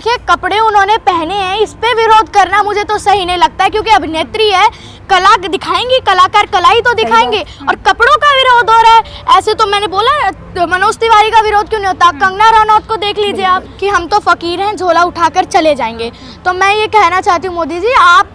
देखिए कपड़े उन्होंने पहने हैं, इस पे विरोध करना मुझे तो सही नहीं लगता है, क्योंकि अभिनेत्री है, कला दिखाएंगी, कलाकार कला ही तो दिखाएंगे, और कपड़ों का विरोध हो रहा है। ऐसे तो मैंने बोला तो मनोज तिवारी का विरोध क्यों नहीं होता? कंगना रनौत को देख लीजिए आप, कि हम तो फकीर हैं, झोला उठाकर चले जाएंगे। तो मैं ये कहना चाहती हूँ मोदी जी,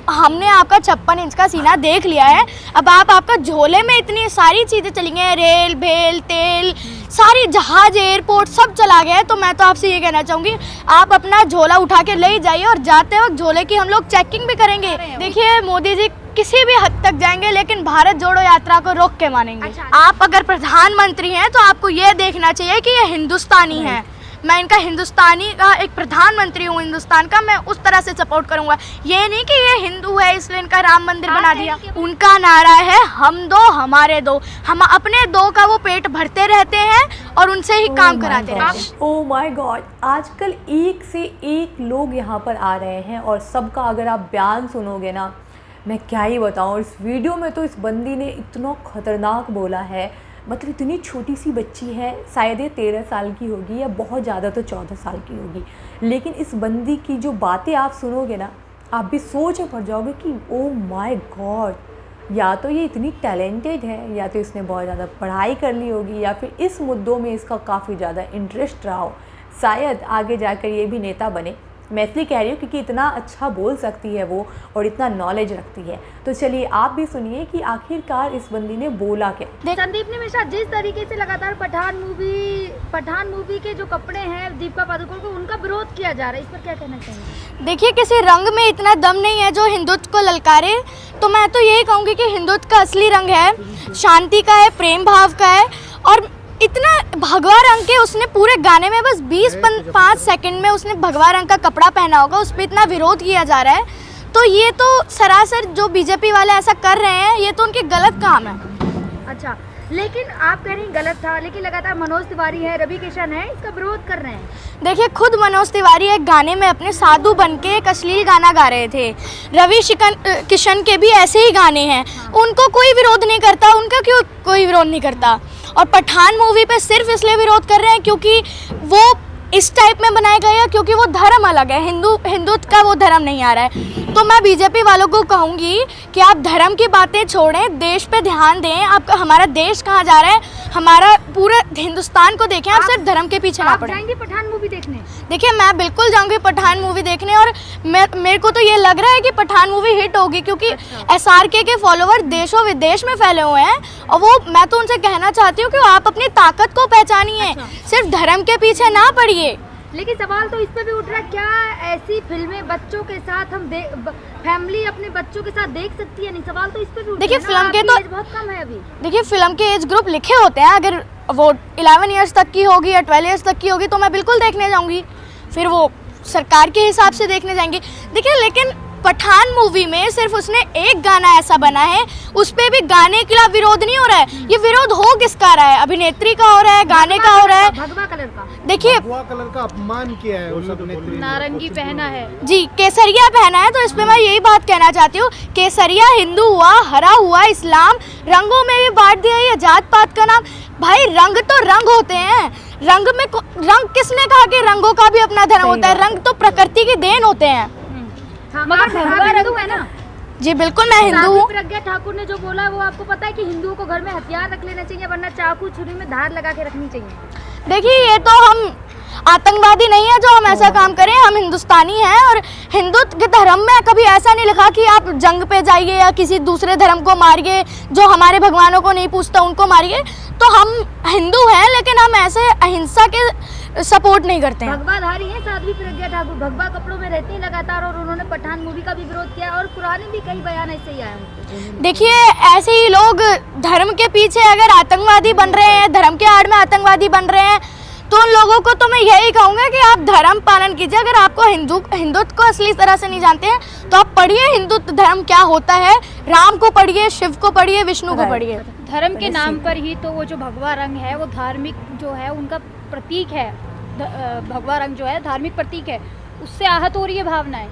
हमने आपका 56 इंच का सीना देख लिया है, अब आपका झोले में इतनी सारी चीज़ें चली गई हैं, रेल भेल तेल सारी जहाज एयरपोर्ट सब चला गया है। तो मैं तो आपसे ये कहना चाहूँगी, आप अपना झोला उठा के ले जाइए, और जाते वक्त झोले की हम लोग चेकिंग भी करेंगे। देखिए मोदी जी किसी भी हद तक जाएंगे, लेकिन भारत जोड़ो यात्रा को रोक के मानेंगे। अच्छा। आप अगर प्रधानमंत्री हैं तो आपको ये देखना चाहिए कि ये हिंदुस्तानी है, मैं इनका हिंदुस्तानी का एक प्रधानमंत्री हूँ हिंदुस्तान का, मैं उस तरह से सपोर्ट करूँगा। ये नहीं कि ये हिंदू है इसलिए इनका राम मंदिर बना दिया। उनका नारा है हम दो हमारे दो, हम अपने दो का वो पेट भरते रहते हैं और उनसे ही काम कराते रहते हैं। ओह माय गॉड, आजकल एक से एक लोग यहाँ पर आ रहे हैं, और सबका अगर आप बयान सुनोगे ना, मैं क्या ही बताऊँ। इस वीडियो में तो इस बंदी ने इतना खतरनाक बोला है, मतलब इतनी छोटी सी बच्ची है, शायद ये 13 साल की होगी या बहुत ज़्यादा तो 14 साल की होगी, लेकिन इस बंदी की जो बातें आप सुनोगे ना, आप भी सोच में पड़ जाओगे कि ओह माय गॉड, या तो ये इतनी टैलेंटेड है, या तो इसने बहुत ज़्यादा पढ़ाई कर ली होगी, या फिर इस मुद्दों में इसका काफ़ी ज़्यादा इंटरेस्ट रहा हो, शायद आगे जाकर ये भी नेता बने। मैं इसलिए कह रही हूँ क्योंकि इतना अच्छा बोल सकती है वो, और इतना नॉलेज रखती है। तो चलिए आप भी सुनिए कि आखिरकार इस बंदी ने बोला क्या। संदीप ने मिश्रा जिस तरीके से लगातार पठान मूवी के जो कपड़े हैं दीपिका पादुकोण को, उनका विरोध किया जा रहा है, इस पर क्या कहना चाहिए? देखिए किसी रंग में इतना दम नहीं है जो हिंदुत्व को ललकारे, तो मैं तो यही कहूँगी कि हिंदुत्व का असली रंग है शांति का है, प्रेम भाव का है। और इतना भगवा रंग के उसने पूरे गाने में बस 20-5 सेकंड में उसने भगवा रंग का कपड़ा पहना होगा, उस पर इतना विरोध किया जा रहा है। तो ये तो सरासर जो बीजेपी वाले ऐसा कर रहे हैं, ये तो उनके गलत काम है। अच्छा, लेकिन आप कह रही हैं गलत था, लेकिन लगातार मनोज तिवारी है, रवि किशन है, इसका विरोध कर रहे हैं। देखिए खुद मनोज तिवारी एक गाने में अपने साधु बन के एक अश्लील गाना गा रहे थे, रवि किशन के भी ऐसे ही गाने हैं। उनको कोई विरोध नहीं करता, उनका क्यों कोई विरोध नहीं करता? और पठान मूवी पे सिर्फ इसलिए विरोध कर रहे हैं क्योंकि वो इस टाइप में बनाया गया है, क्योंकि वो धर्म अलग है, हिंदुत्व का वो धर्म नहीं आ रहा है। तो मैं बीजेपी वालों को कहूँगी कि आप धर्म की बातें छोड़ें, देश पे ध्यान दें। आपका हमारा देश कहाँ जा रहा है, हमारा पूरा हिंदुस्तान को देखें, आप सिर्फ धर्म के पीछे ना पड़ें। जाएंगे पठान मूवी देखने? देखिए मैं बिल्कुल जाऊँगी पठान मूवी देखने, और मेरे को तो ये लग रहा है कि पठान मूवी हिट होगी, क्योंकि SRK के फॉलोवर देशों विदेश में फैले हुए हैं। और वो मैं तो उनसे कहना चाहती हूँ कि आप अपनी ताकत को पहचानिए, सिर्फ धर्म के पीछे ना पड़िए। लेकिन सवाल तो इस पे भी उठ रहा है, क्या ऐसी फिल्में बच्चों के साथ हम फैमिली अपने बच्चों के साथ देख सकती है? नहीं, सवाल तो इस पे भी उठ रहा है। देखिए फिल्म के तो बहुत कम है अभी। देखिए फिल्म के एज ग्रुप लिखे होते हैं, अगर वो 11 ईयर्स तक की होगी या 12 ईयर्स तक की होगी तो मैं बिल्कुल देखने जाऊंगी, फिर वो सरकार के हिसाब से देखने जाएंगे। देखिए लेकिन पठान मूवी में सिर्फ उसने एक गाना ऐसा बना है, उस पे भी गाने के खिलाफ विरोध नहीं हो रहा है। ये विरोध हो किसका रहा है? अभिनेत्री का हो रहा है, गाने का हो रहा है, भगवा कलर का। देखिए भगवा कलर का अपमान किया है उस अभिनेत्री ने, नारंगी पहना है जी, केसरिया पहना है। तो इस पे मैं यही बात कहना चाहती हूँ, केसरिया हिंदू हुआ, हरा हुआ इस्लाम, रंगों में भी बांट दिया ये जात पात का नाम। भाई रंग तो रंग होते हैं, रंग में रंग किसने कहा कि रंगों का भी अपना धर्म होता है? रंग तो प्रकृति की देन होते हैं। मगर हिंदू है ना? जी बिल्कुल मैं हिंदू हूँ। प्रज्ञा ठाकुर ने जो बोला वो आपको पता है कि हिंदुओं को घर में हथियार रख लेना चाहिए, वरना चाकू छुरी में धार लगा के रखनी चाहिए। देखिए ये तो हम आतंकवादी नहीं है जो हम ऐसा काम करें, हम हिंदुस्तानी हैं। और हिंदुत्व के धर्म में कभी ऐसा नहीं लिखा कि आप जंग पे जाइए या किसी दूसरे धर्म को मारिए, जो हमारे भगवानों को नहीं पूछता उनको मारिए। तो हम हिंदू हैं, लेकिन हम ऐसे अहिंसा के सपोर्ट नहीं करते हैं। भगवाधारी हैं साध्वी प्रज्ञा ठाकुर, भगवा कपड़ों में रहती हैं लगातार, और उन्होंने पठान मूवी का भी विरोध किया, और पुराने भी कई बयान ऐसे ही आए हैं। देखिए ऐसे ही लोग धर्म के पीछे अगर आतंकवादी बन रहे हैं, धर्म के आड़ में आतंकवादी बन रहे हैं, तो उन लोगों को तो मैं यही कहूँगा कि आप धर्म पालन कीजिए। अगर आपको हिंदुत्व को असली तरह से नहीं जानते हैं तो आप पढ़िए हिंदुत्व धर्म क्या होता है, राम को पढ़िए, शिव को पढ़िए, विष्णु को पढ़िए। धर्म के नाम पर ही तो वो जो भगवा रंग है वो धार्मिक जो है उनका प्रतीक है। भगवा रंग जो है धार्मिक प्रतीक है, उससे आहत हो रही है भावनाएं।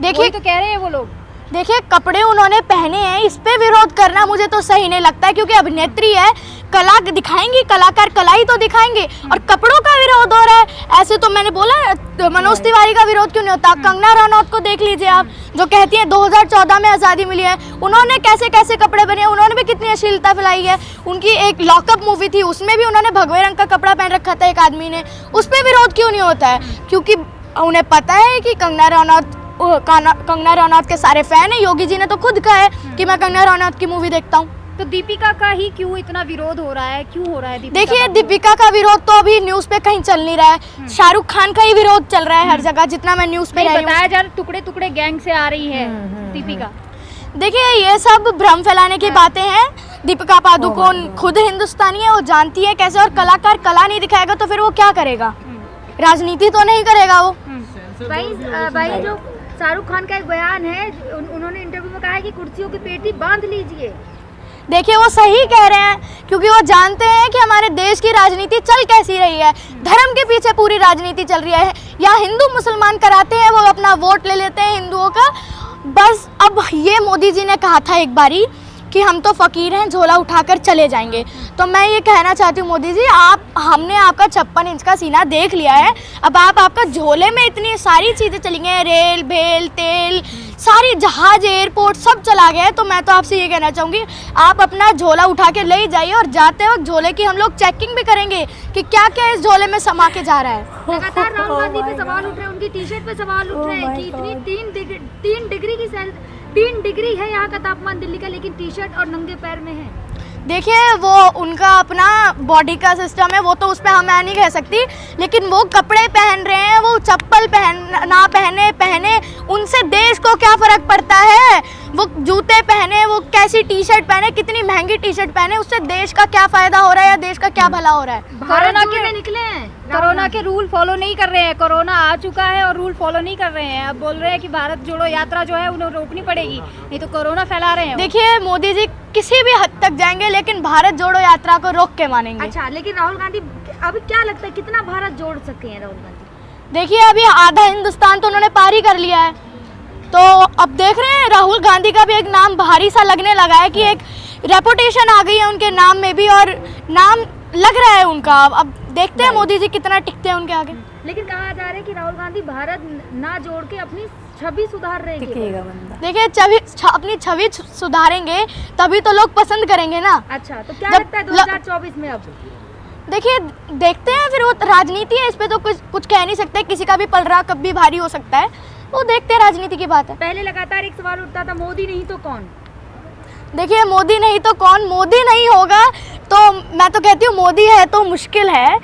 देखिए तो कह रहे हैं वो लोग। देखिए कपड़े उन्होंने पहने हैं, इस पे विरोध करना मुझे तो सही नहीं लगता है, क्योंकि अभिनेत्री है, कला दिखाएंगी, कलाकार कला ही तो दिखाएंगे, और कपड़ों का विरोध हो रहा है। ऐसे तो मैंने बोला तो मनोज तिवारी का विरोध क्यों नहीं होता? कंगना रनौत को देख लीजिए आप, जो कहती हैं 2014 में आज़ादी मिली है, उन्होंने कैसे कैसे कपड़े बने, उन्होंने भी कितनी अश्लीलता फैलाई है। उनकी एक लॉकअप मूवी थी, उसमें भी उन्होंने भगवे रंग का कपड़ा पहन रखा था एक आदमी ने, उस पर विरोध क्यों नहीं होता है? क्योंकि उन्हें पता है कि कंगना रनौत के सारे फैन हैं। योगी जी ने तो खुद कहा है कि मैं कंगना रनौत की मूवी देखता हूँ। तो दीपिका का ही क्यों इतना विरोध हो रहा है, क्यों हो रहा है? देखिए दीपिका का विरोध तो अभी न्यूज़ पे कहीं चल नहीं रहा है, शाहरुख खान का ही विरोध चल रहा है हर जगह, जितना मैं न्यूज़ पे रही हूँ। बताया जा रहा टुकड़े टुकड़े गैंग से आ रही है दीपिका। देखिए ये सब भ्रम फैलाने की बातें हैं। दीपिका पादुकोण खुद हिंदुस्तानी है, वो जानती है कैसे, और कलाकार कला नहीं दिखाएगा तो फिर वो क्या करेगा? राजनीति तो नहीं करेगा वो। भाई जो शाहरुख खान का एक बयान है, उन्होंने इंटरव्यू में कहा है कि कुर्सियों की पेटी बांध लीजिए। देखिए वो सही कह रहे हैं, क्योंकि वो जानते हैं कि हमारे देश की राजनीति चल कैसी रही है। धर्म के पीछे पूरी राजनीति चल रही है, या हिंदू मुसलमान कराते हैं, वो अपना वोट ले लेते हैं हिंदुओं का बस। अब ये मोदी जी ने कहा था एक बारी कि हम तो फ़कीर हैं, झोला उठाकर चले जाएंगे। तो मैं ये कहना चाहती हूँ मोदी जी, हमने आपका 56 इंच का सीना देख लिया है, अब आपका झोले में इतनी सारी चीज़ें चली गई हैं, रेल भेल तेल सारी जहाज एयरपोर्ट सब चला गया है। तो मैं तो आपसे ये कहना चाहूँगी, आप अपना झोला उठा के ले जाइए, और जाते वक्त झोले की हम लोग चेकिंग भी करेंगे कि क्या क्या इस झोले में समा के जा रहा है। लगातार राहुल गांधी पे सवाल उठ रहे हैं, उनकी टी शर्ट पे सवाल उठ रहे हैं कि इतनी 3 डिग्री है यहाँ का तापमान दिल्ली का, लेकिन टी शर्ट और नंगे पैर में है। देखिए वो उनका अपना बॉडी का सिस्टम है, वो तो उस पर हम मैं नहीं कह सकती, लेकिन वो कपड़े पहन रहे हैं, वो चप्पल ना पहने उनसे देश को क्या फ़र्क पड़ता है? वो जूते पहने, वो कैसी टी शर्ट पहने, कितनी महंगी टी शर्ट पहने, उससे देश का क्या फ़ायदा हो रहा है या देश का क्या भला हो रहा है? कोरोना के निकले हैं, कोरोना के रूल फॉलो नहीं कर रहे हैं, कोरोना आ चुका है और रूल फॉलो नहीं कर रहे हैं। अब बोल रहे हैं कि भारत जोड़ो यात्रा जो है उन्हें रोकनी पड़ेगी, नहीं तो कोरोना फैला रहे हैं। देखिए मोदी जी किसी भी हद तक जाएंगे, लेकिन भारत जोड़ो यात्रा को रोक के मानेंगे। अच्छा, लेकिन राहुल गांधी अभी क्या लगता है कितना भारत जोड़ सकते हैं राहुल गांधी? देखिए अभी आधा हिंदुस्तान तो उन्होंने पार ही कर लिया है, तो अब देख रहे हैं राहुल गांधी का भी एक नाम भारी सा लगने लगा है कि एक रेपुटेशन आ गई है उनके नाम में भी, और नाम लग रहा है उनका। अब देखते हैं मोदी जी कितना टिकते हैं उनके आगे। लेकिन कहा जा रहा है कि राहुल गांधी भारत ना जोड़ के अपनी छवि सुधार रहे हैं। देखिए अपनी छवि सुधारेंगे तभी तो लोग पसंद करेंगे ना। अच्छा, तो क्या लगता है 2024 में? अब देखिए देखते हैं, फिर वो राजनीति है, इस पे तो कुछ कह नहीं सकते, किसी का भी पलड़ा कब भी भारी हो सकता है, वो देखते हैं, राजनीति की बात है। पहले लगातार एक सवाल उठता था, मोदी नहीं तो कौन? देखिए मोदी नहीं तो कौन, मोदी नहीं होगा तो मैं तो कहती हूँ मोदी है तो मुश्किल है,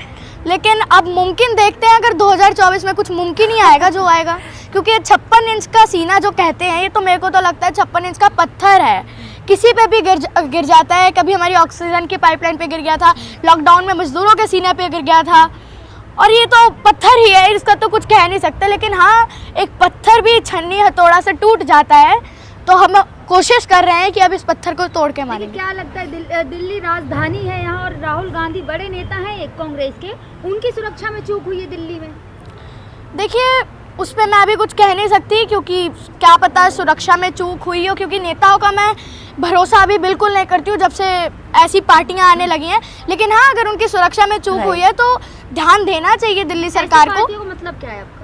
लेकिन अब मुमकिन देखते हैं, अगर 2024 में कुछ मुमकिन ही आएगा जो आएगा, क्योंकि 56 इंच का सीना जो कहते हैं, ये तो मेरे को तो लगता है 56 इंच का पत्थर है, किसी पे भी गिर जाता है। कभी हमारी ऑक्सीजन की पाइपलाइन पे गिर गया था, लॉकडाउन में मजदूरों के सीने पे गिर गया था, और ये तो पत्थर ही है, इसका तो कुछ कह नहीं सकते। लेकिन हाँ, एक पत्थर भी छन्नी हथौड़ा से टूट जाता है, तो हम कोशिश कर रहे हैं कि अब इस पत्थर को तोड़ के मारेंगे। क्या लगता है दिल्ली राजधानी है यहाँ, और राहुल गांधी बड़े नेता हैं एक कांग्रेस के, उनकी सुरक्षा में चूक हुई है दिल्ली में? देखिए उस पर मैं अभी कुछ कह नहीं सकती, क्योंकि क्या पता सुरक्षा में चूक हुई हो, क्योंकि नेताओं का मैं भरोसा अभी बिल्कुल नहीं करती हूँ जब से ऐसी पार्टियां आने लगी हैं। लेकिन हाँ, अगर उनकी सुरक्षा में चूक हुई है तो ध्यान देना चाहिए दिल्ली सरकार को। मतलब क्या है आपका?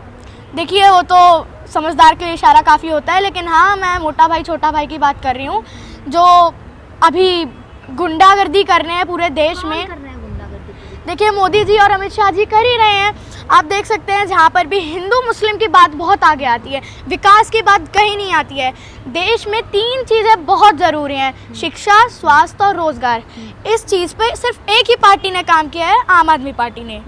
देखिए वो तो समझदार के लिए इशारा काफ़ी होता है, लेकिन हाँ, मैं मोटा भाई छोटा भाई की बात कर रही हूँ, जो अभी गुंडागर्दी कर रहे हैं पूरे देश में। देखिए मोदी जी और अमित शाह जी कर ही रहे हैं। आप देख सकते हैं जहाँ पर भी हिंदू मुस्लिम की बात बहुत आगे आती है, विकास की बात कहीं नहीं आती है। देश में 3 चीज़ें बहुत ज़रूरी हैं, शिक्षा, स्वास्थ्य और रोज़गार। इस चीज़ पे सिर्फ एक ही पार्टी ने काम किया है, आम आदमी पार्टी ने।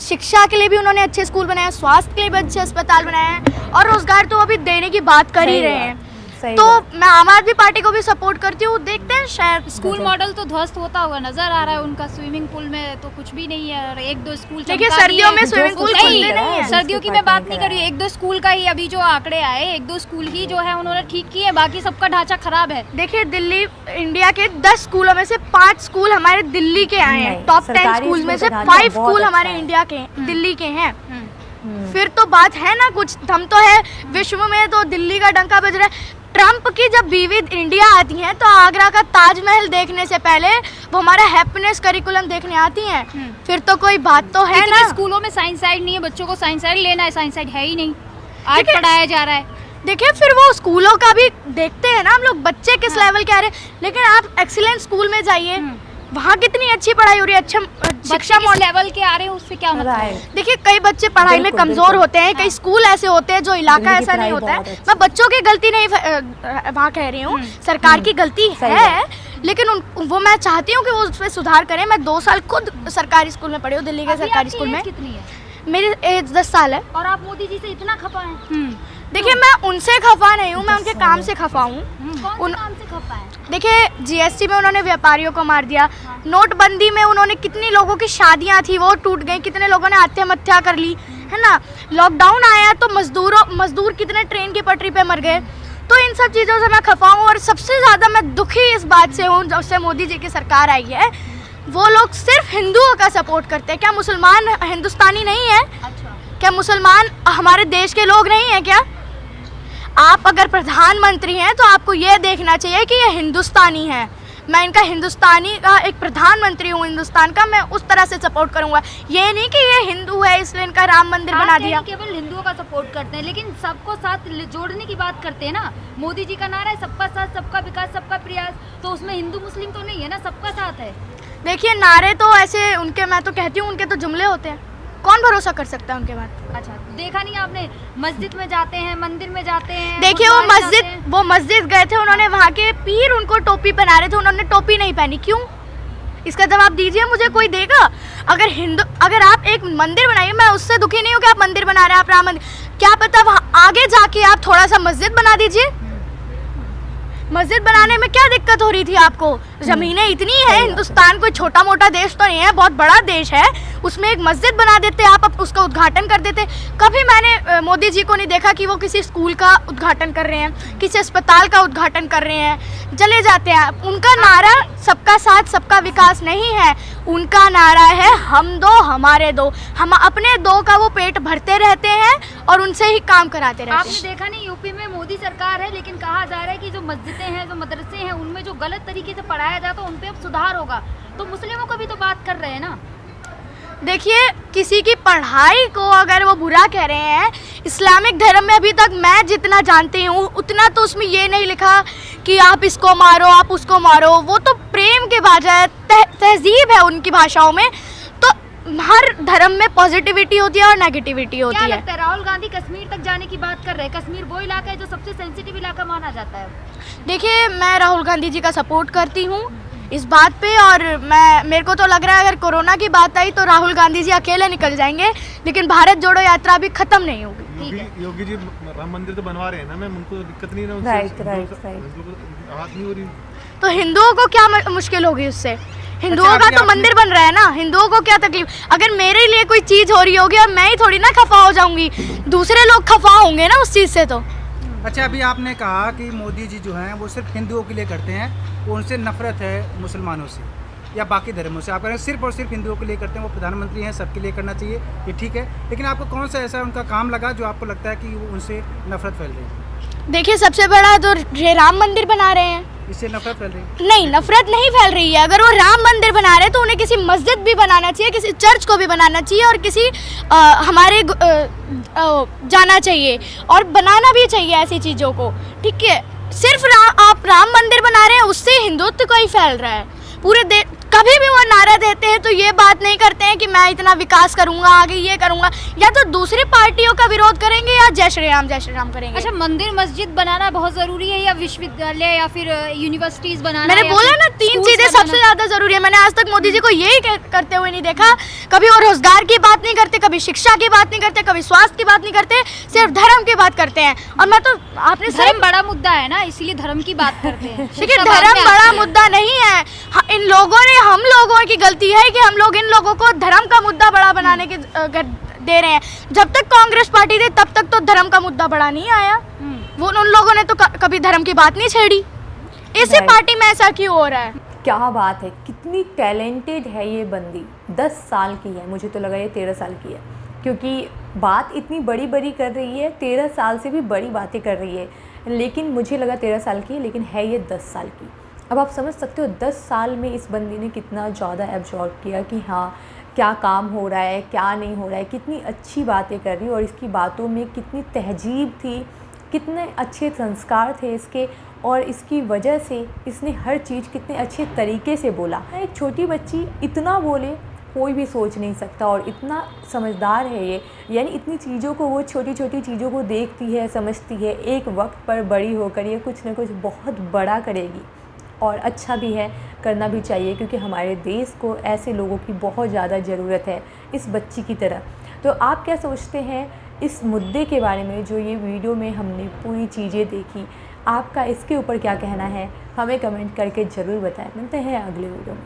शिक्षा के लिए भी उन्होंने अच्छे स्कूल बनाए, स्वास्थ्य के लिए भी अच्छे अस्पताल बनाए हैं, और रोज़गार तो अभी देने की बात कर ही रहे हैं। तो मैं आम आदमी पार्टी को भी सपोर्ट करती हूँ, देखते हैं शायद। स्कूल मॉडल तो ध्वस्त होता हुआ नजर आ रहा है उनका, स्विमिंग पूल में तो कुछ भी नहीं है, और 1-2 स्कूल। देखिए सर्दियों में स्विमिंग पूल नहीं है, सर्दियों की मैं बात नहीं कर रही, 1-2 स्कूल का ही अभी जो आंकड़े आए, 1-2 स्कूल ही जो है उन्होंने ठीक किए, बाकी सबका ढांचा खराब है। देखिए दिल्ली इंडिया के 10 स्कूलों में से 5 स्कूल हमारे दिल्ली के आए हैं, टॉप 10 स्कूल में से 5 स्कूल हमारे इंडिया के दिल्ली के हैं। फिर तो बात है ना कुछ, हम तो है विश्व में, तो दिल्ली का डंका बज रहा है। ट्रम्प की जब बीवी इंडिया आती हैं तो आगरा का ताजमहल देखने से पहले वो हमारा हैप्पीनेस करिकुलम देखने आती हैं। फिर तो कोई बात तो है ना। स्कूलों में साइंस साइड नहीं है, बच्चों को साइंस साइड लेना है, साइंस साइड है ही नहीं, आज पढ़ाया जा रहा है। देखिए फिर वो स्कूलों का भी देखते हैं ना हम लोग, बच्चे किस लेवल के आ रहे हैं। लेकिन आप एक्सीलेंट स्कूल में जाइए, वहाँ कितनी अच्छी पढ़ाई हो रही है, अच्छा शिक्षा लेवल के आ रहे हैं, उससे क्या मतलब है? देखिए कई बच्चे पढ़ाई में कमजोर होते हैं, कई स्कूल ऐसे होते हैं जो इलाका ऐसा नहीं होता है। मैं बच्चों की गलती नहीं वहाँ कह रही हूँ, सरकार की गलती है, लेकिन वो मैं चाहती हूँ कि वो उस पर सुधार करें। मैं 2 साल खुद सरकारी स्कूल में पढ़ी हूँ, दिल्ली के सरकारी स्कूल में। कितनी है? मेरी एज 10 साल है। और आप मोदी जी से इतना खफा हैं? देखिए मैं उनसे खफा नहीं हूँ, मैं उनके काम से खफा हूँ। कौन से काम से खफा है? देखिए जीएसटी में उन्होंने व्यापारियों को मार दिया, नोटबंदी में उन्होंने कितनी लोगों की शादियां थी वो टूट गई, कितने लोगों ने आत्महत्या कर ली, है ना। लॉकडाउन आया तो मजदूर कितने ट्रेन की पटरी पे मर गए। तो इन सब चीज़ों से मैं खफा हूँ और सबसे ज़्यादा मैं दुखी इस बात से हूँ जब से मोदी जी की सरकार आई है। वो लोग सिर्फ हिंदुओं का सपोर्ट करते हैं। क्या मुसलमान हिंदुस्तानी नहीं है? अच्छा, क्या मुसलमान हमारे देश के लोग नहीं हैं क्या? आप अगर प्रधानमंत्री हैं तो आपको ये देखना चाहिए कि ये हिंदुस्तानी है। मैं इनका हिंदुस्तानी का एक प्रधानमंत्री हूँ हिंदुस्तान का, मैं उस तरह से सपोर्ट करूँगा। ये नहीं कि ये हिंदू है इसलिए इनका राम मंदिर बना दिया। केवल हिंदुओं का सपोर्ट करते हैं, लेकिन सबको साथ जोड़ने की बात करते हैं ना। मोदी जी का नारा है सबका साथ, सबका विकास, सबका प्रयास, तो उसमें हिंदू मुस्लिम तो नहीं है ना, सबका साथ है। देखिए नारे तो ऐसे उनके, मैं तो कहती हूँ उनके तो जुमले होते हैं, कौन भरोसा कर सकता है उनके बाद। अच्छा, देखा नहीं आपने, मस्जिद में जाते हैं, मंदिर में जाते हैं। देखिए वो मस्जिद गए थे, उन्होंने वहाँ के पीर उनको टोपी पहना रहे थे, उन्होंने टोपी नहीं पहनी, क्यों? इसका जवाब दीजिए मुझे, कोई देगा? अगर आप एक मंदिर बनाइए, मैं उससे दुखी नहीं हूँ कि आप मंदिर बना रहे हैं, आप राम मंदिर, क्या पता वहाँ आगे जाके आप थोड़ा सा मस्जिद बना दीजिए। मस्जिद बनाने में क्या दिक्कत हो रही थी आपको? जमीनें इतनी है, हिंदुस्तान कोई छोटा मोटा देश तो नहीं है, बहुत बड़ा देश है, उसमें एक मस्जिद बना देते आप उसका उद्घाटन कर देते। कभी मैंने मोदी जी को नहीं देखा कि वो किसी स्कूल का उद्घाटन कर रहे हैं, किसी अस्पताल का उद्घाटन कर रहे हैं, चले जाते हैं। उनका नारा सबका साथ सबका विकास नहीं है, उनका नारा है हम दो हमारे दो। हम अपने दो का वो पेट भरते रहते हैं और उनसे ही काम कराते रहते हैं। आपने देखा नहीं, यूपी में मोदी सरकार है, लेकिन कहा जा रहा है कि जो मस्जिदें हैं, जो मदरसे हैं, उनमें जो गलत तरीके से पढ़ाया जाता है उन पे अब सुधार होगा। तो मुस्लिमों का भी तो बात कर रहे हैं ना। देखिए किसी की पढ़ाई को अगर वो बुरा कह रहे हैं, इस्लामिक धर्म में अभी तक मैं जितना जानती हूँ उतना तो उसमें ये नहीं लिखा कि आप इसको मारो आप उसको मारो। वो तो प्रेम के बजाय तहजीब है उनकी भाषाओं में। तो हर धर्म में पॉजिटिविटी होती है और नेगेटिविटी होती है। क्या लगता है, राहुल गांधी कश्मीर तक जाने की बात कर रहे हैं? कश्मीर वो इलाका है जो सबसे सेंसिटिव इलाका माना जाता है। देखिए मैं राहुल गांधी जी का सपोर्ट करती हूँ इस बात पे, और मेरे को तो लग रहा है अगर कोरोना की बात आई तो राहुल गांधी जी अकेले निकल जाएंगे, लेकिन भारत जोड़ो यात्रा भी खत्म नहीं होगी। योगी जी राम मंदिर तो बनवा रहे हैं ना मैम, उनको दिक्कत नहीं है। राइट। बात नहीं हो रही तो हिंदुओं को क्या मुश्किल होगी उससे? हिंदुओं का तो मंदिर बन रहा है ना, हिंदुओं को क्या तकलीफ? अगर मेरे लिए कोई चीज हो रही होगी और मैं ही थोड़ी ना खफा हो जाऊंगी, दूसरे लोग खफा होंगे ना उस चीज से। तो अच्छा, अभी आपने कहा कि मोदी जी जो हैं वो सिर्फ हिंदुओं के लिए करते हैं, वो उनसे नफरत है मुसलमानों से या बाकी धर्मों से। आप कह रहे हैं सिर्फ और सिर्फ हिंदुओं के लिए करते हैं, वो प्रधानमंत्री हैं, सबके लिए करना चाहिए, ये ठीक है। लेकिन आपको कौन सा ऐसा उनका काम लगा जो आपको लगता है कि वो उनसे नफरत फैल रही है? देखिए सबसे बड़ा तो ये राम मंदिर बना रहे हैं, इससे नफरत फैल रही है? नहीं नफरत नहीं फैल रही है। अगर वो राम मंदिर बना रहे हैं तो उन्हें किसी मस्जिद भी बनाना चाहिए, किसी चर्च को भी बनाना चाहिए और किसी हमारे जाना चाहिए और बनाना भी चाहिए ऐसी चीज़ों को, ठीक है। सिर्फ आप राम मंदिर बना रहे हैं उससे हिंदुत्व को ही फैल रहा है पूरे देश। कभी भी वो नारा देते हैं तो ये बात नहीं करते हैं कि मैं इतना विकास करूंगा, आगे ये करूंगा, या तो दूसरी पार्टियों का विरोध करेंगे या जय श्री राम करेंगे। अच्छा, मंदिर मस्जिद बनाना बहुत जरूरी है या विश्वविद्यालय या फिर यूनिवर्सिटीज बनाना? मैंने बोला ना 3 चीजें सबसे ज्यादा जरूरी है। मैंने आज तक मोदी जी को यही करते हुए नहीं देखा। कभी वो रोजगार की बात नहीं करते, कभी शिक्षा की बात नहीं करते, कभी स्वास्थ्य की बात नहीं करते, सिर्फ धर्म की बात करते हैं। और मैं तो आपने धर्म बड़ा मुद्दा है ना, इसीलिए धर्म की बात करते हैं। देखिए धर्म बड़ा मुद्दा नहीं है, इन लोगों ने, हम लोगों की गलती है कि हम लोग इन लोगों को धर्म का मुद्दा बड़ा बनाने के दे रहे हैं। जब तक कांग्रेस पार्टी थी तब तक तो धर्म का मुद्दा बड़ा नहीं आया। वो उन लोगों ने तो कभी धर्म की बात नहीं छेड़ी। इसी पार्टी में ऐसा क्यों हो रहा है? क्या बात है, कितनी टैलेंटेड है ये बंदी। 10 साल की है, मुझे तो लगा ये 13 साल की है, क्योंकि बात इतनी बड़ी बड़ी कर रही है, 13 साल से भी बड़ी बातें कर रही है, लेकिन मुझे लगा 13 साल की, लेकिन है ये 10 साल की। अब आप समझ सकते हो 10 साल में इस बंदी ने कितना ज़्यादा एब्जॉर्ब किया कि हाँ क्या काम हो रहा है, क्या नहीं हो रहा है, कितनी अच्छी बातें कर रही है और इसकी बातों में कितनी तहजीब थी, कितने अच्छे संस्कार थे इसके, और इसकी वजह से इसने हर चीज़ कितने अच्छे तरीके से बोला। एक छोटी बच्ची इतना बोले कोई भी सोच नहीं सकता, और इतना समझदार है ये, यानी इतनी चीज़ों को, वो छोटी छोटी चीज़ों को देखती है, समझती है, एक वक्त पर बड़ी होकर ये कुछ ना कुछ बहुत बड़ा करेगी। और अच्छा भी है, करना भी चाहिए, क्योंकि हमारे देश को ऐसे लोगों की बहुत ज़्यादा ज़रूरत है, इस बच्ची की तरह। तो आप क्या सोचते हैं इस मुद्दे के बारे में, जो ये वीडियो में हमने पूरी चीज़ें देखी, आपका इसके ऊपर क्या कहना है, हमें कमेंट करके ज़रूर बताएं। मिलते हैं अगले वीडियो में।